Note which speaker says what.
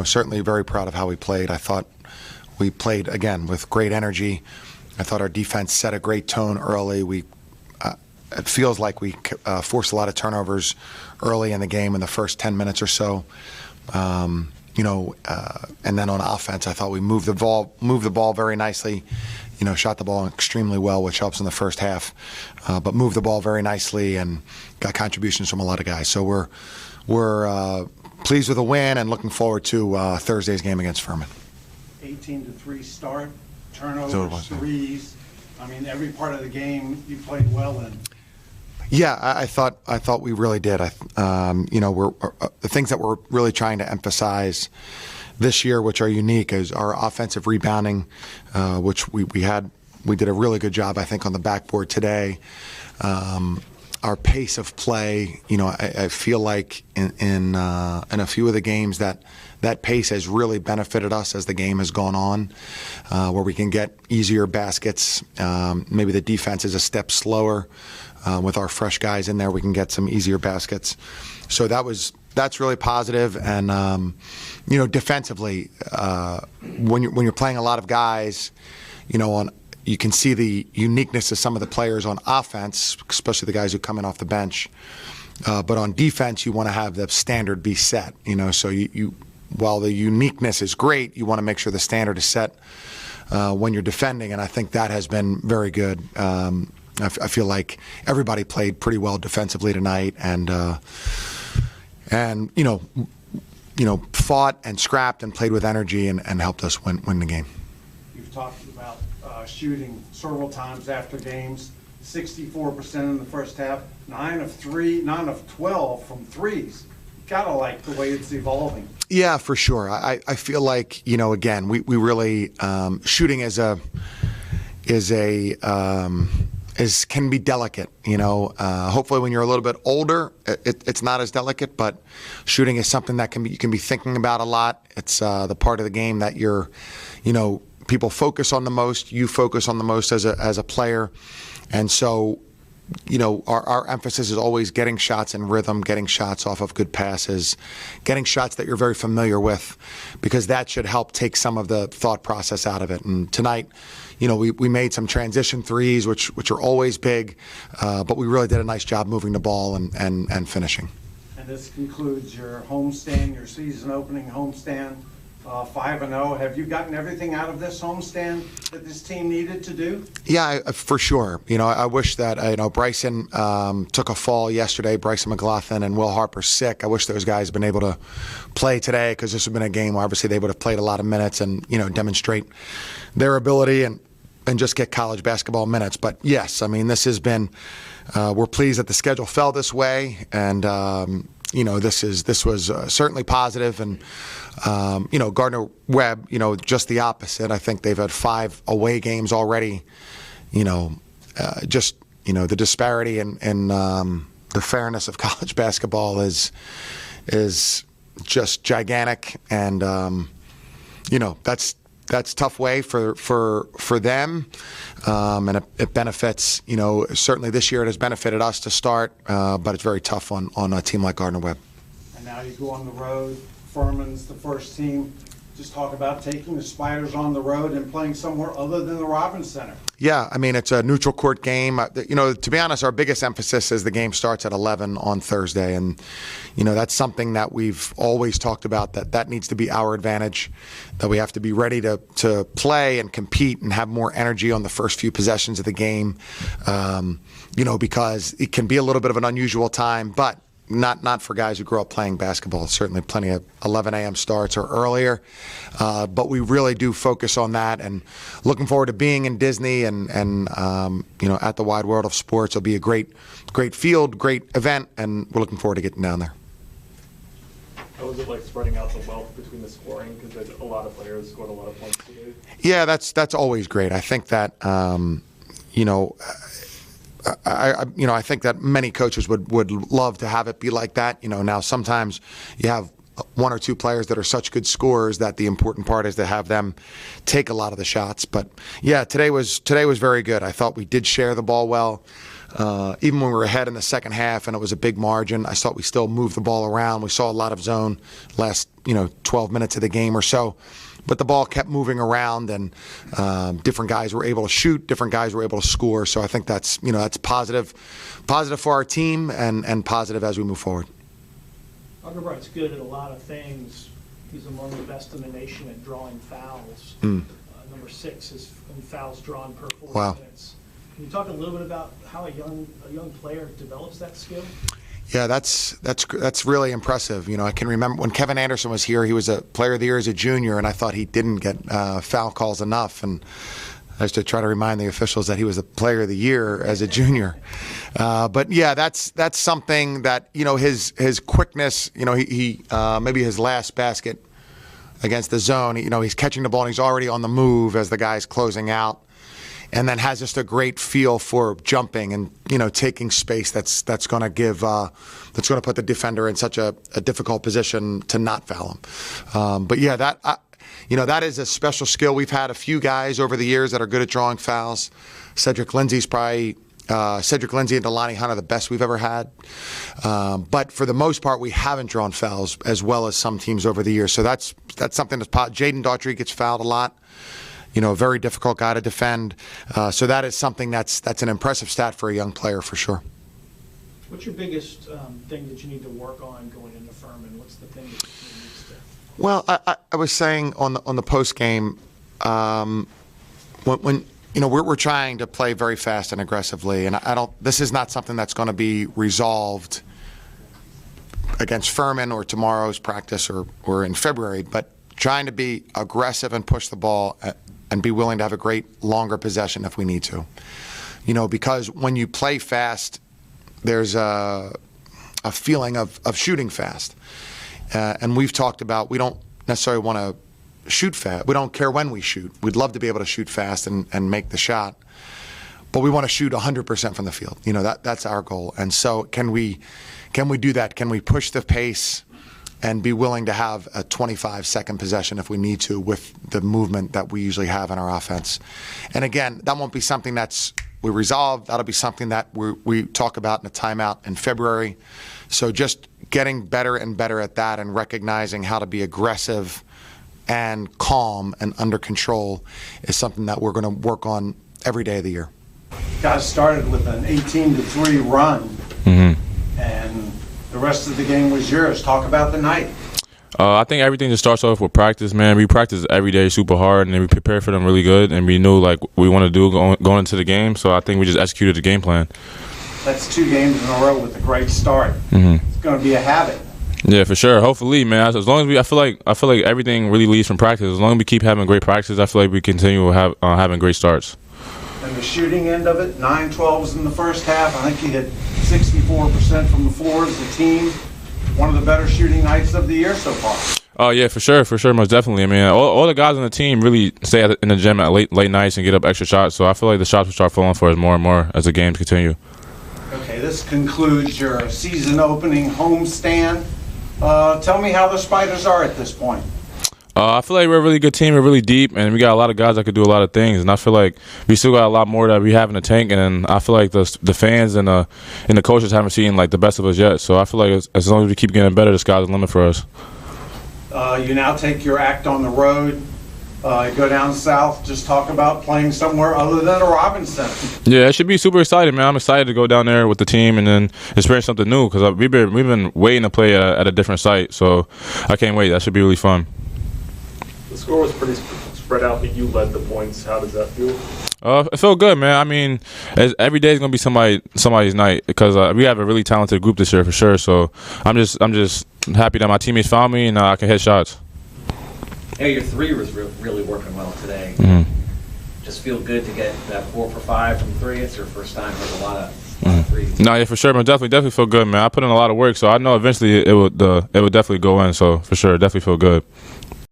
Speaker 1: certainly very proud of how we played. I thought we played, again, with great energy. I thought our defense set a great tone early. It feels like we forced a lot of turnovers early in the game in the first 10 minutes or so. And then on offense, I thought we moved the ball very nicely. Shot the ball extremely well, which helps in the first half. But moved the ball very nicely and got contributions from a lot of guys. So we're pleased with the win and looking forward to Thursday's game against Furman.
Speaker 2: 18-3 start, turnovers, threes. I mean, every part of the game you played well in.
Speaker 1: Yeah, I thought we really did. We're the things that we're really trying to emphasize this year, which are unique, is our offensive rebounding, which we did a really good job, I think, on the backboard today. Our pace of play, I feel like in a few of the games that pace has really benefited us as the game has gone on, where we can get easier baskets. Maybe the defense is a step slower. With our fresh guys in there, we can get some easier baskets. So that's really positive. And defensively, when you're playing a lot of guys, you can see the uniqueness of some of the players on offense, especially the guys who come in off the bench. But on defense, you want to have the standard be set. So you while the uniqueness is great, you want to make sure the standard is set when you're defending, and I think that has been very good. I feel like everybody played pretty well defensively tonight, and fought and scrapped and played with energy and helped us win the game.
Speaker 2: You've talked about shooting several times after games. 64% in the first half, 9 of 12 from threes. Gotta like the way it's evolving.
Speaker 1: Yeah, for sure. I feel like again we really shooting can be delicate. Hopefully when you're a little bit older, it's not as delicate. But shooting is something that you can be thinking about a lot. It's the part of the game that people focus on the most. You focus on the most as a player, and so. Our emphasis is always getting shots in rhythm, getting shots off of good passes, getting shots that you're very familiar with, because that should help take some of the thought process out of it. And tonight, we made some transition threes, which are always big, but we really did a nice job moving the ball and finishing.
Speaker 2: And this concludes your homestand, your season opening homestand. 5-0. Have you gotten everything out of this homestand that this team needed to do? Yeah,
Speaker 1: for sure. I wish that Bryson took a fall yesterday. Bryson McLaughlin and Will Harper sick. I wish those guys had been able to play today, because this would have been a game where obviously they would have played a lot of minutes and demonstrate their ability and just get college basketball minutes. But yes, this has been. We're pleased that the schedule fell this way, and this was certainly positive. And Gardner, Webb, just the opposite. I think they've had 5 away games already. The disparity and the fairness of college basketball is just gigantic, and that's tough way for them, and it benefits. Certainly this year it has benefited us to start, but it's very tough on a team like Gardner Webb.
Speaker 2: And now you go on the road. Furman's the first team. Just talk about taking the Spiders on the road and playing somewhere other than the Robbins Center.
Speaker 1: Yeah, it's a neutral court game. To be honest, our biggest emphasis is the game starts at 11 on Thursday, and that's something that we've always talked about. That needs to be our advantage. That we have to be ready to play and compete and have more energy on the first few possessions of the game. Because it can be a little bit of an unusual time, but. Not for guys who grew up playing basketball. Certainly plenty of 11 a.m. starts or earlier. But we really do focus on that, and looking forward to being in Disney and at the wide world of sports. It'll be a great field, great event, and we're looking forward to getting down there.
Speaker 3: How was it like spreading out the wealth between the scoring? Because a lot of players scored a lot of points today. Yeah,
Speaker 1: that's always great. I think that I think that many coaches would love to have it be like that. Now sometimes you have 1 or 2 players that are such good scorers that the important part is to have them take a lot of the shots. But yeah, today was very good. I thought we did share the ball well. even when we were ahead in the second half and it was a big margin, I thought we still moved the ball around. We saw a lot of zone last 12 minutes of the game or so. But the ball kept moving around, and different guys were able to shoot, different guys were able to score. So I think that's positive for our team and positive as we move forward.
Speaker 4: Underbright's good at a lot of things. He's among the best in the nation at drawing fouls. Number 6 is in fouls drawn per 40 minutes. Can you talk a little bit about how a young player develops that skill?
Speaker 1: Yeah, that's really impressive. I can remember when Kevin Anderson was here, he was a player of the year as a junior, and I thought he didn't get foul calls enough. And I used to try to remind the officials that he was a player of the year as a junior. But yeah, that's something that his quickness. He maybe his last basket against the zone. He's catching the ball and he's already on the move as the guy's closing out. And then has just a great feel for jumping and taking space. That's going to put the defender in such a difficult position to not foul him. But yeah, that is a special skill. We've had a few guys over the years that are good at drawing fouls. Cedric Lindsey and Delani Hunt are the best we've ever had. But for the most part, we haven't drawn fouls as well as some teams over the years. So that's something that's Jaden Daughtry gets fouled a lot. A very difficult guy to defend. So that is something that's an impressive stat for a young player for sure.
Speaker 4: What's your biggest thing that you need to work on going into Furman? What's the thing that you need to?
Speaker 1: Well, I was saying on the post game when we're trying to play very fast and aggressively, and this is not something that's going to be resolved against Furman or tomorrow's practice or in February, but trying to be aggressive and push the ball and be willing to have a great longer possession if we need to. Because when you play fast, there's a feeling of shooting fast. And we've talked about we don't necessarily want to shoot fast. We don't care when we shoot. We'd love to be able to shoot fast and make the shot. But we want to shoot 100% from the field. That's our goal. And so can we do that? Can we push the pace and be willing to have a 25-second possession if we need to with the movement that we usually have in our offense? And again, that won't be something we resolve. That'll be something that we talk about in a timeout in February. So just getting better and better at that and recognizing how to be aggressive and calm and under control is something that we're going to work on every day of the year.
Speaker 2: Guys started with an 18-3 run, and the rest of the game was yours. Talk about the night.
Speaker 5: I think everything just starts off with practice, man. We practice every day super hard, and then we prepare for them really good, and we knew what we want to do going into the game. So I think we just executed the game plan.
Speaker 2: That's 2 games in a row with a great start. It's going to be a habit.
Speaker 5: Yeah, for sure. Hopefully, man. As long as I feel like everything really leads from practice. As long as we keep having great practice, I feel like we continue having great starts.
Speaker 2: And the shooting end of it, 9 12s in the first half. I think you hit 64% from the floor as a team. One of the better shooting nights of the year so far.
Speaker 5: Oh, yeah, for sure, most definitely. I mean, all the guys on the team really stay in the gym at late nights and get up extra shots. So I feel like the shots will start falling for us more and more as the games continue.
Speaker 2: Okay, this concludes your season opening homestand. Tell me how the Spiders are at this point.
Speaker 5: I feel like we're a really good team. We're really deep, and we got a lot of guys that could do a lot of things. And I feel like we still got a lot more that we have in the tank. And I feel like the fans and the coaches haven't seen the best of us yet. So I feel like as long as we keep getting better, the sky's the limit for us.
Speaker 2: You now take your act on the road. Go down south. Just talk about playing somewhere other than a Robinson.
Speaker 5: Yeah, it should be super exciting, man. I'm excited to go down there with the team and then experience something new because we've been waiting to play at a different site. So I can't wait. That should be really fun.
Speaker 3: The score was pretty spread out, but you led the points. How does that feel?
Speaker 5: It felt good, man. I mean, every day is gonna be somebody's night because we have a really talented group this year for sure. So I'm just happy that my teammates found me and I can hit shots.
Speaker 6: Yeah, your 3 was really working well today. Just feel good to get that 4 for 5 from 3. It's your first time with a lot of threes.
Speaker 5: No, yeah, for sure, man. Definitely feel good, man. I put in a lot of work, so I know eventually it would definitely go in. So for sure, definitely feel good.